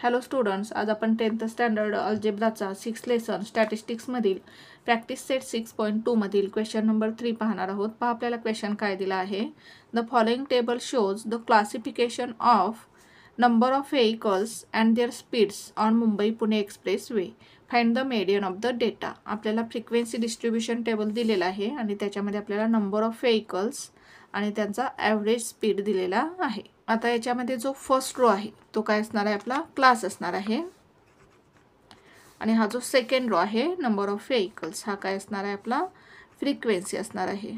Hello students, आज आपण 10th standard अल्जेब्राचा 6th लेसन स्टॅटिस्टिक्समधील प्रॅक्टिस सेट 6.2 मधील क्वेश्चन नंबर 3 पाहणार आहोत. पहा आपल्याला क्वेश्चन काय दिला आहे. The following table shows the classification of number of vehicles and their speeds on Mumbai Pune expressway. Find the median of the data. आपल्याला फ्रिक्वेन्सी डिस्ट्रीब्युशन टेबल दिलेला आहे आणि त्याच्यामध्ये आपल्याला नंबर ऑफ व्हेइकल्स आणि त्यांचा ॲव्हरेज स्पीड दिलेला आहे. आता याच्यामध्ये जो फर्स्ट रो आहे तो काय असणार आहे, आपला क्लास असणार आहे. आणि हा जो सेकंड रो आहे नंबर ऑफ व्हेइकल्स, हा काय असणार आहे, आपला फ्रिक्वेन्सी असणार आहे.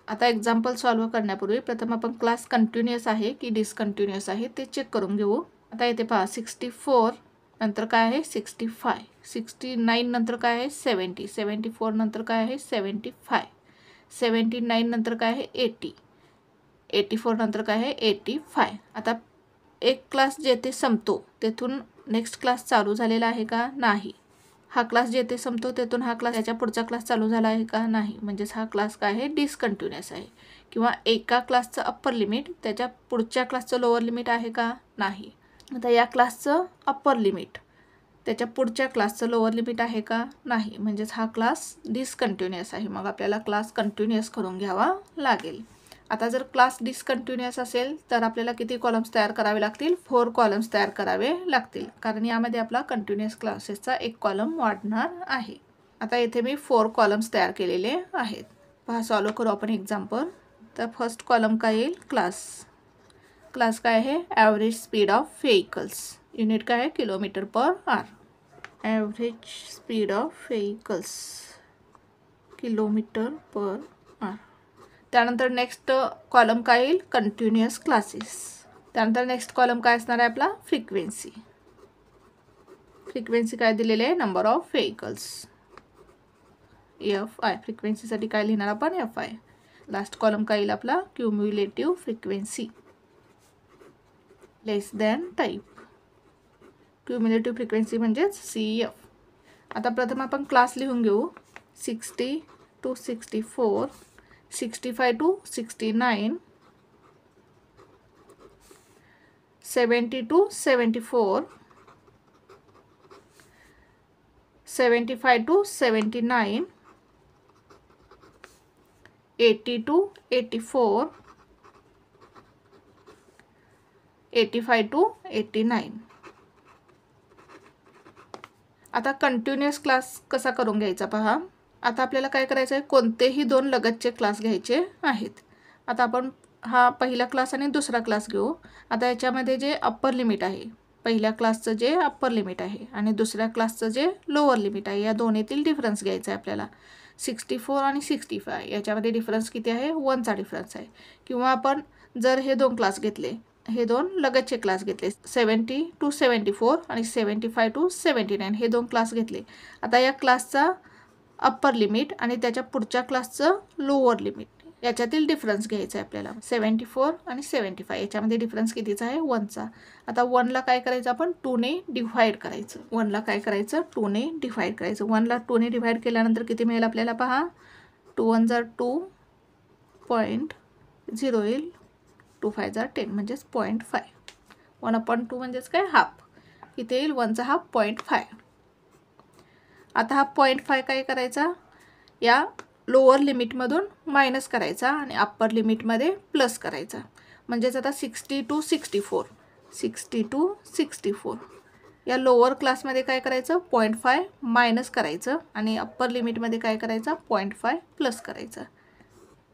आता एक्झाम्पल सॉल्व्ह करण्यापूर्वी प्रथम आपण क्लास कंटिन्युअस आहे की डिसकंटिन्युअस आहे ते चेक करून घेऊ. आता इथे पहा 64 नंतर काय आहे 65, 69 नंतर काय आहे 70, 74 नंतर काय आहे 75, 79 नंतर काय आहे 80, 84 नंतर काय आहे 85. आता एक क्लास जेथे संपतो तेथून नेक्स्ट क्लास चालू झालेला आहे का नाही. हा क्लास जेथे संपतो तेथून हा क्लास याच्या पुढचा क्लास चालू झाला आहे का नाही. म्हणजेच हा क्लास काय आहे डिसकंटिन्युअस आहे. किंवा एका क्लासचं अप्पर लिमिट त्याच्या पुढच्या क्लासचं लोअर लिमिट आहे का नाही. आता या क्लासचं अप्पर लिमिट त्याच्या पुढच्या क्लासचं लोअर लिमिट आहे का नाही. म्हणजेच हा क्लास डिसकंटिन्युअस आहे. मग आपल्याला क्लास कंटिन्युअस करून घ्यावा लागेल. आता जर क्लास डिसकंटिन्युअस असेल तर आपल्याला किती कॉलम्स तयार करावे लागतील, 4 कॉलम्स तयार करावे लागतील. कारण यामध्ये आपला कंटिन्युअस क्लासेसचा एक कॉलम वाढणार आहे. आता इथे मी 4 कॉलम्स तयार केलेले आहेत. पहा सॉल्व्ह करू आपण एक्झाम्पल. तर फर्स्ट कॉलम काय येईल क्लास. क्लास काय आहे average speed of vehicles. Unit काय आहे kilometre per hour. Average speed of vehicles kilometre per hour. त्यानंतर नेक्स्ट कॉलम काय येईल कंटिन्युअस क्लासेस. त्यानंतर नेक्स्ट कॉलम काय असणार आहे आपला फ्रिक्वेन्सी. फ्रिक्वेन्सी काय दिलेले आहे number of vehicles F I. फ्रिक्वेन्सीसाठी काय लिहिणार आपण एफ आय. लास्ट कॉलम काय येईल आपला क्युम्युलेटिव्ह फ्रिक्वेन्सी लेस दॅन टाईप. क्युम्युलेटिव्ह फ्रिक्वेन्सी म्हणजेच सी एफ. आता प्रथम आपण क्लास लिहून घेऊ. 60 to 64, 65 to 69, 70 to 74, 75 to 79, 80 to 84, 85 to 89. आता कंटिन्युअस क्लास कसा करून घ्यायचा पहा. आता आपल्याला काय करायचं आहे, कोणतेही 2 लगतचे क्लास घ्यायचे आहेत. आता आपण हा पहिला क्लास आणि दुसरा क्लास घेऊ. आता याच्यामध्ये जे अप्पर लिमिट आहे, पहिल्या क्लासचं जे अप्पर लिमिट आहे आणि दुसऱ्या क्लासचं जे लोअर लिमिट आहे, या दोन्हीतील डिफरन्स घ्यायचा आहे आपल्याला. 64 आणि 65 याच्यामध्ये डिफरन्स किती आहे 1चा डिफरन्स आहे. किंवा आपण जर हे 2 क्लास घेतले, हे 2 लगतचे क्लास घेतले 70 to 74 आणि 75 to 79 हे 2 क्लास घेतले. आता या क्लासचा अप्पर लिमिट आणि त्याच्या पुढच्या क्लासचं लोअर लिमिट याच्यातील डिफरन्स घ्यायचा आहे आपल्याला. 74 आणि 75 याच्यामध्ये डिफरन्स कितीचा आहे 1चा. आता 1ला काय करायचं आपण 2ने डिव्हाइड करायचं. 1ला काय करायचं 2ने डिव्हाइड करायचं. 1ला 2ने डिव्हाइड केल्यानंतर किती मिळेल आपल्याला पहा. 2 1 जार 2.0 येईल. 2 5 जार 10 म्हणजेच 0.5. 1/2 म्हणजेच काय हाफ. किती येईल 1चा हाफ 0.5. आता हा 0.5 काय करायचा या लोअर लिमिटमधून मायनस करायचा आणि अप्पर लिमिटमध्ये प्लस करायचा. म्हणजेच आता 60 to 64, 60 to 64 या लोअर क्लासमध्ये काय करायचं 0.5 मायनस करायचं आणि अप्पर लिमिटमध्ये काय करायचं 0.5 प्लस करायचं.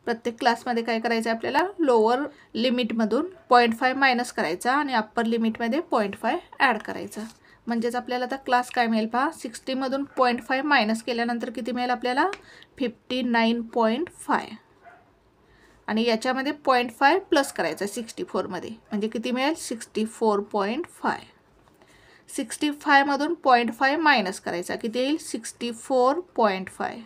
प्रत्येक क्लासमध्ये काय करायचं आपल्याला लोअर लिमिटमधून 0.5 मायनस करायचा आणि अप्पर लिमिटमध्ये 0.5 ॲड करायचा. म्हणजेच आपल्याला आता क्लास काय मिळेल पहा. 60 मधून 0.5 मायनस केल्यानंतर किती मिळेल आपल्याला 59.5 आणि याच्यामध्ये 0.5 प्लस करायचा 64 मध्ये म्हणजे किती मिळेल 64.5. 65 मधून 0.5 मायनस करायचा किती येईल 64.5.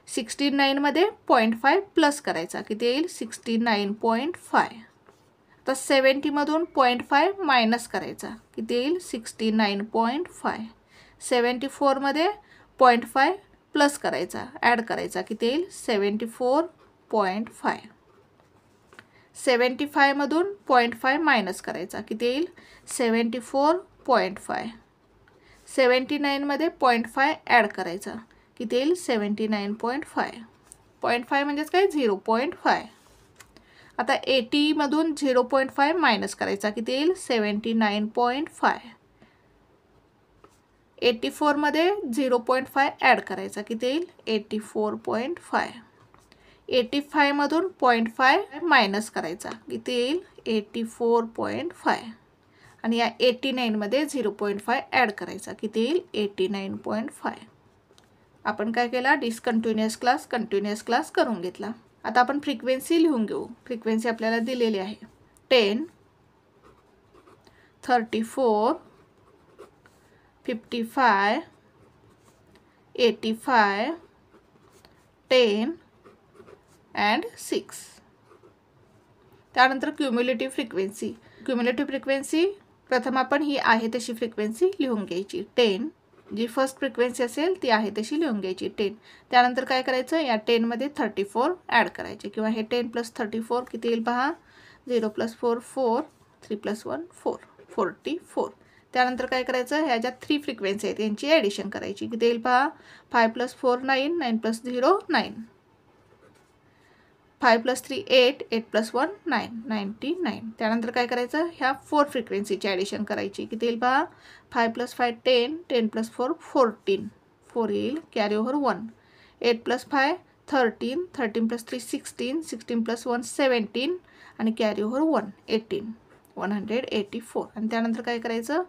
69 मध्ये 0.5 प्लस करायचा किती येईल 69.5. तर 70 मधून 0.5 मायनस करायचा किती येईल 69.5. 74 मध्ये 0.5 प्लस करायचा ॲड करायचा किती येईल 74.5. 75 मधून 0.5 मायनस करायचा, किती येईल 74.5. 79 मध्ये 0.5 ॲड करायचा, किती येईल 79.5. 0.5 म्हणजेच काय 0.5. आता 80 मधून 0.5 मायनस करायचा, किती येईल 79.5. 84 मध्ये 0.5 ॲड करायचा, किती येईल 84.5. 85 मधून 0.5 मायनस करायचा, किती येईल 84.5. आणि या 89 मध्ये 0.5 ॲड करायचा, किती येईल 89.5. आपण काय केला, डिसकंटिन्युअस क्लास कंटिन्युअस क्लास करून घेतला. आता आपण फ्रिक्वेन्सी लिहून घेऊ. फ्रिक्वेन्सी आपल्याला दिलेली आहे 10, 34, 55, 85, 10 and 6. त्यानंतर क्युम्युलेटिव्ह फ्रिक्वेन्सी. क्युम्युलेटिव्ह फ्रिक्वेन्सी प्रथम आपण ही आहे तशी फ्रिक्वेन्सी लिहून घ्यायची 10. जी फर्स्ट फ्रिक्वेन्सी असेल ती आहे तशी लिहून घ्यायची 10. त्यानंतर काय करायचं, या 10 मध्ये 34 ॲड करायचे, किंवा हे 10 + 34 किती येईल पहा, 0 + 4 4, 3 + 1 4, 44. त्यानंतर काय करायचं, ह्या ज्या 3 फ्रिक्वेन्सी आहेत यांची ॲडिशन करायची, किती येईल पहा, 5 + 4 9, 9 + 0 9, 5 + 3 8, 8 + 1 9, 99. त्यानंतर काय करायचं, ह्या 4 फ्रिक्वेन्सीची ॲडिशन करायची, किती येईल पहा, 5 + 5 10, 10 + 4 14, 4 येईल, कॅरी ओव्हर 1. 8 + 5 13, 13 + 3 16, 16 + 1 17 आणि कॅरी ओव्हर 1 18, 184. आणि त्यानंतर काय करायचं,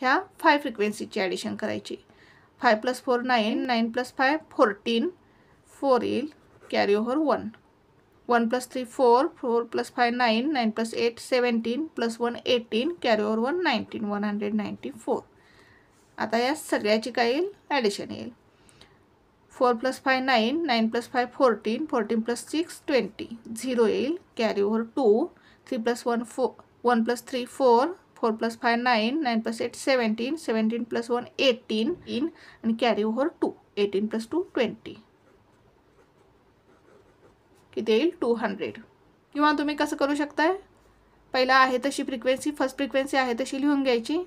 ह्या 5 फ्रिक्वेन्सीची ॲडिशन करायची, 5 + 4 9, 9 + 5 14, 4 येईल, कॅरी ओव्हर 1. 1 + 3 4, 4 + 5 9, 9 + 8 17, + 1 18, carry over 1 19, 194. आता या सगळ्याची काय येईल, ॲडिशन येईल, 4 + 5 9, 9 + 5 14, 14 + 6 20, 0 येईल, कॅरी ओव्हर 2. 3 + 1 4, 1 + 3 4, 4 + 5 9, 9 + 8 17, 17 + 1 18 आणि कॅरी ओव्हर 2, 18 + 2 20, किती येईल 200. किंवा तुम्ही कसं करू शकताय, पहिला आहे तशी फ्रिक्वेन्सी, फर्स्ट फ्रिक्वेन्सी आहे तशी लिहून घ्यायची,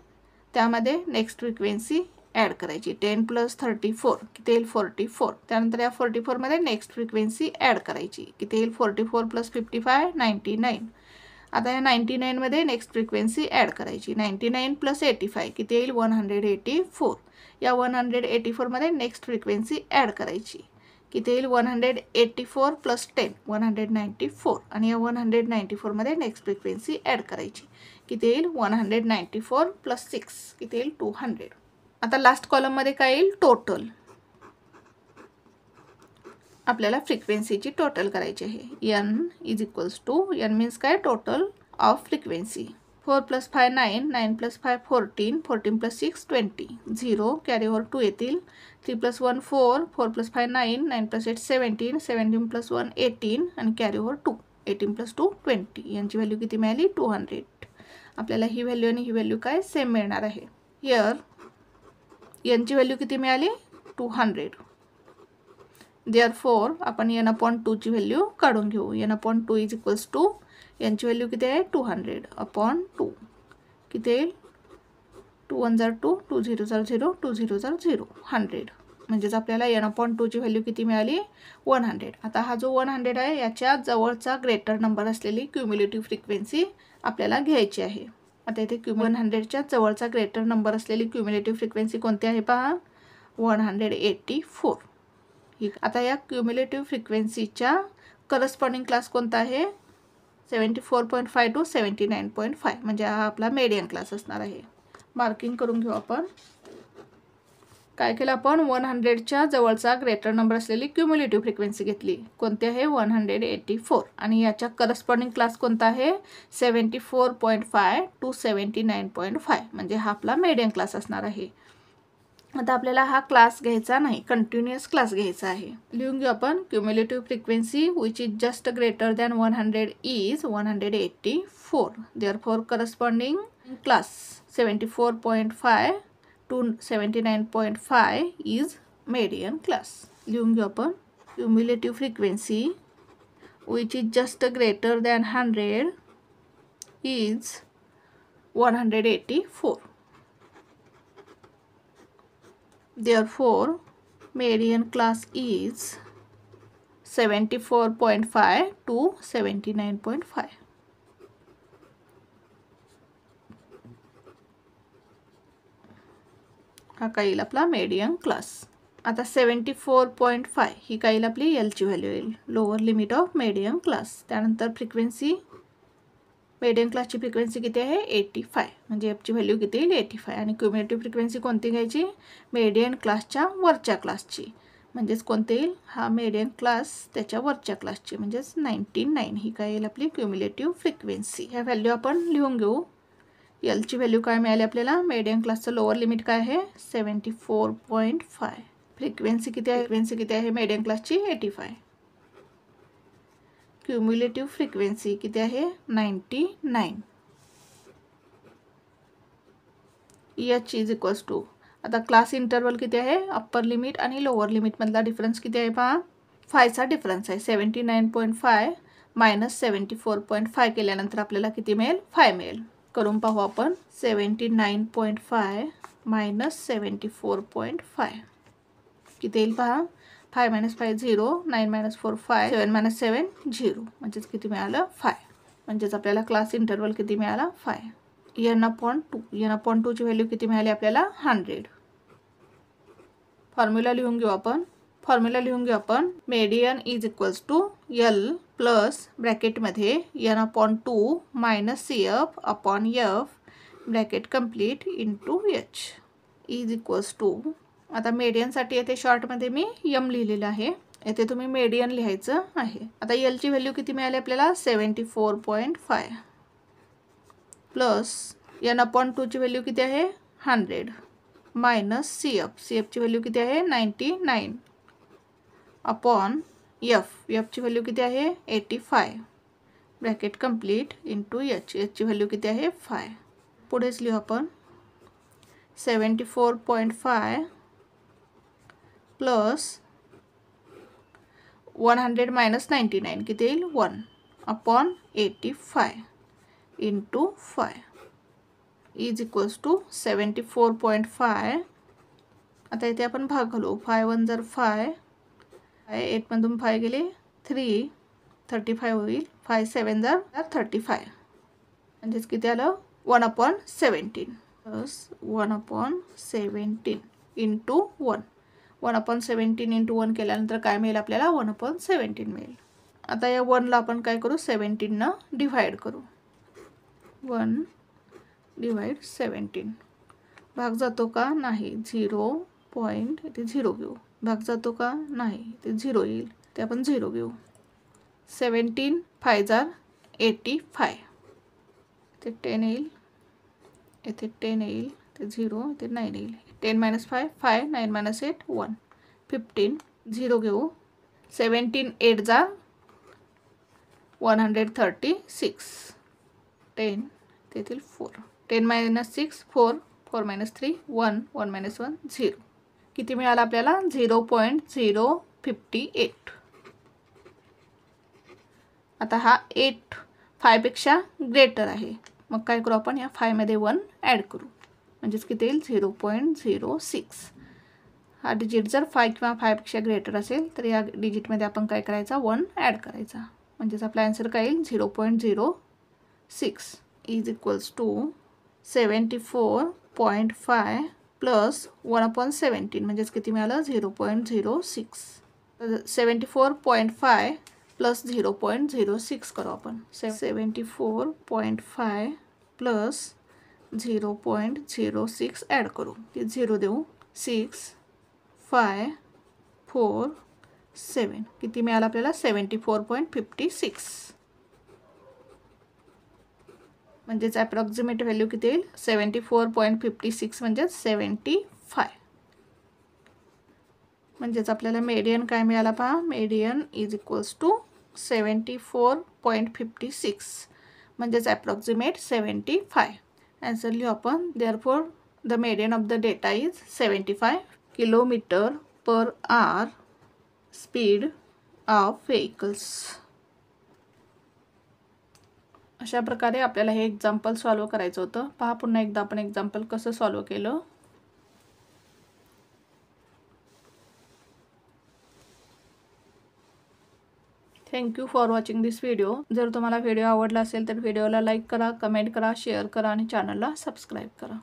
त्यामध्ये नेक्स्ट फ्रिक्वेन्सी ॲड करायची, 10 + 34 किती येईल 44. त्यानंतर या 44 मध्ये नेक्स्ट फ्रिक्वेन्सी ॲड करायची, किती येईल 44 + 55 99. आता या 99 मध्ये नेक्स्ट फ्रिक्वेन्सी ॲड करायची, 99 + 85 किती येईल 184. या 184 मध्ये नेक्स्ट फ्रिक्वेन्सी ॲड करायची, किती येईल 184 + 10 194. आणि या 194 मध्ये नेक्स्ट फ्रिक्वेन्सी ॲड करायची, किती येईल 194 + 6 किती येईल 200. आता लास्ट कॉलममध्ये काय येईल, टोटल. आपल्याला फ्रिक्वेन्सीची टोटल करायची आहे, n = n मीन्स काय, total of frequency. 4 + 5 9, 9 + 5 14, 14 + 6 20, 0 carry over 2 येतील. 3 + 1 4, 4 + 5 9, 9 + 8 17, 17 + 1 18 आणि कॅरी ओव्हर 2, 18 + 2 20. यांची व्हॅल्यू किती मिळाली 200. आपल्याला ही व्हॅल्यू आणि ही व्हॅल्यू काय सेम मिळणार आहे. हिअर यांची व्हॅल्यू किती मिळाली 200. देअरफॉर आपण n/2 ची व्हॅल्यू काढून घेऊ. n/2 = यांची व्हॅल्यू किती आहे 200/2 किती येईल 2 1 2, 2 0 0, 2 0 0 100. म्हणजेच आपल्याला n/2 ची व्हॅल्यू किती मिळाली 100. आता हा जो 100 आहे याच्या जवळचा ग्रेटर नंबर असलेली क्युम्युलेटिव्ह फ्रिक्वेन्सी आपल्याला घ्यायची आहे. आता इथे 100च्या जवळचा ग्रेटर नंबर असलेली क्युम्युलेटिव्ह फ्रिक्वेन्सी कोणती आहे पहा 184. आता या क्युम्युलेटिव्ह फ्रिक्वेन्सीच्या करस्पॉन्डिंग क्लास कोणता आहे 74.5 to 79.5 म्हणजे हा आपला मीडियम क्लास असणार आहे. मार्किंग करून घेऊ आपण. काय केलं आपण 100च्या जवळचा ग्रेटर नंबर असलेली क्युम्युलेटिव्ह फ्रिक्वेन्सी घेतली. कोणती आहे 184 आणि याच्या करस्पॉन्डिंग क्लास कोणता आहे 74.5 to 79.5 म्हणजे हा आपला मीडियम क्लास असणार आहे. आता आपल्याला हा क्लास घ्यायचा नाही कंटिन्युअस क्लास घ्यायचा आहे. लिहून घेऊ आपण cumulative frequency which is just greater than 100 is 184. Therefore corresponding class 74.5 to 79.5 is medium class. लिहून घेऊ आपण cumulative frequency which is just greater than 100 is 184. Therefore, median class is 74.5 to 79.5. हा काय येईल आपला median class. आता 74.5 ही काय येईल आपली L ची व्हॅल्यू येईल, lower limit of median class. त्यानंतर फ्रिक्वेन्सी, median क्लासची फ्रिक्वेन्सी किती आहे 85, म्हणजे F ची व्हॅल्यू किती येईल 85. आणि क्युम्युलेटिव्ह फ्रिक्वेन्सी कोणती घ्यायची, median क्लासच्या वरच्या क्लासची, म्हणजेच कोणते येईल, हा median क्लास त्याच्या वरच्या क्लासची, म्हणजेच 99 ही काय येईल आपली क्युम्युलेटिव्ह फ्रिक्वेन्सी. ह्या व्हॅल्यू आपण लिहून घेऊ. L ची व्हॅल्यू काय मिळाली आपल्याला, median क्लासचं लोअर लिमिट काय आहे 74.5. फ्रिक्वेन्सी किती आहे, median क्लासची 85. क्युम्युलेटिव्ह फ्रिक्वेन्सी किती आहे 99. H इज इक्वल्स टू, आता क्लास इंटरवल किती आहे, अप्पर लिमिट आणि लोअर लिमिट मधला डिफरन्स किती आहे पहा, 5 चा डिफरन्स आहे. 79.5 मायनस 74.5 केल्यानंतर आपल्याला किती मिळेल, 5 मिळेल. करून पाहू आपण. 79.5 मायनस 74.5 किती येईल पहा, 5 minus 5 0, 9 minus 4 5, 7 minus 7 0, म्हणजेच किती मिळालं 5. म्हणजेच आपल्याला क्लास इंटरवल किती मिळाला 5. n/2, n/2 ची व्हॅल्यू किती मिळाली आपल्याला 100. फॉर्म्युला लिहून घेऊ आपण. Median is equals to L plus ब्रॅकेटमध्ये n/2 minus CF upon F bracket complete into H is equals to, आता मेडियनसाठी येथे शॉर्टमध्ये मी M लिहिलेलं आहे, येथे तुम्ही मेडियन लिहायचं आहे. आता L ची व्हॅल्यू किती मिळाली आपल्याला 74.5 प्लस n/2 ची व्हॅल्यू किती आहे 100 मायनस CF ची व्हॅल्यू किती आहे 99 अपॉन F ची व्हॅल्यू किती आहे 85 ब्रॅकेट कंप्लीट इंटू H ची व्हॅल्यू किती आहे 5. पुढेच लिहू आपण. 74.5 प्लस 100 मायनस 99 किती येईल 1 upon 85 into 5 is equals to 74.5. आता इथे आपण भाग घालू. 5 1 जर 5, 8 मधून 5 गेले 3, 35 होईल. 5 7 जर 35, म्हणजेच किती आलं 1/17 प्लस 1/17 इंटू 1. 1/17 इंटू 1 केल्यानंतर काय मिळेल आपल्याला 1/17 मिळेल. आता या 1ला आपण काय करू 17 न डिवाइड करू. 1 डिवाइड 17. भाग जातो का नाही, 0 पॉइंट इथे 0 घेऊ. भाग जातो का नाही, ते 0 येईल, ते आपण 0 घेऊ. 17 5 जार 85, ते 10 येईल, इथे 10 येईल, ते 0, ते 9 येईल. 10 minus 5 5, 9 minus 8 1, 15 0 घेऊ. 17 8 जार 136, 10 तेथील 4, 10 minus 6 4, 4 minus 3 1, 1 minus 1 0. किती मिळाला आपल्याला 0.058. आता हा 8 5 पेक्षा ग्रेटर आहे, मग काय करू आपण, या 5 मध्ये 1 ॲड करू, म्हणजेच किती येईल 0.06. हा डिजिट जर 5 किंवा 5 पेक्षा ग्रेटर असेल तर या डिजिटमध्ये आपण काय करायचा 1 ॲड करायचा, म्हणजेच आपला आन्सर काय येईल 0.06 इज इक्वल्स टू 74.5 प्लस 1/17, म्हणजेच किती मिळालं 0.06. 74.5 प्लस 0.06 करू आपण. 74.5 प्लस 0.06 ॲड करू, ते 0 देऊ. 6 5 4 7 किती मिळालं आपल्याला 74.56, म्हणजेच अप्रॉक्सिमेट व्हॅल्यू किती येईल 74.56 म्हणजेच 75. म्हणजेच आपल्याला मेडियन काय मिळाला पहा, मेडियन इज इक्वल्स टू 74.56 म्हणजेच अप्रॉक्सिमेट 75. आन्सर लिहू आपण. Therefore the median of the data is 75 km/h speed of vehicles. अशा प्रकारे आपल्याला हे एक्झाम्पल सॉल्व करायचं होतं. पहा पुन्हा एकदा आपण एक्झाम्पल कसं सॉल्व केलं. Thank you for watching this video. जर तुम्हाला व्हिडिओ आवडला असेल तर व्हिडिओला लाईक करा, कमेंट करा, शेअर करा आणि चॅनलला सबस्क्राईब करा.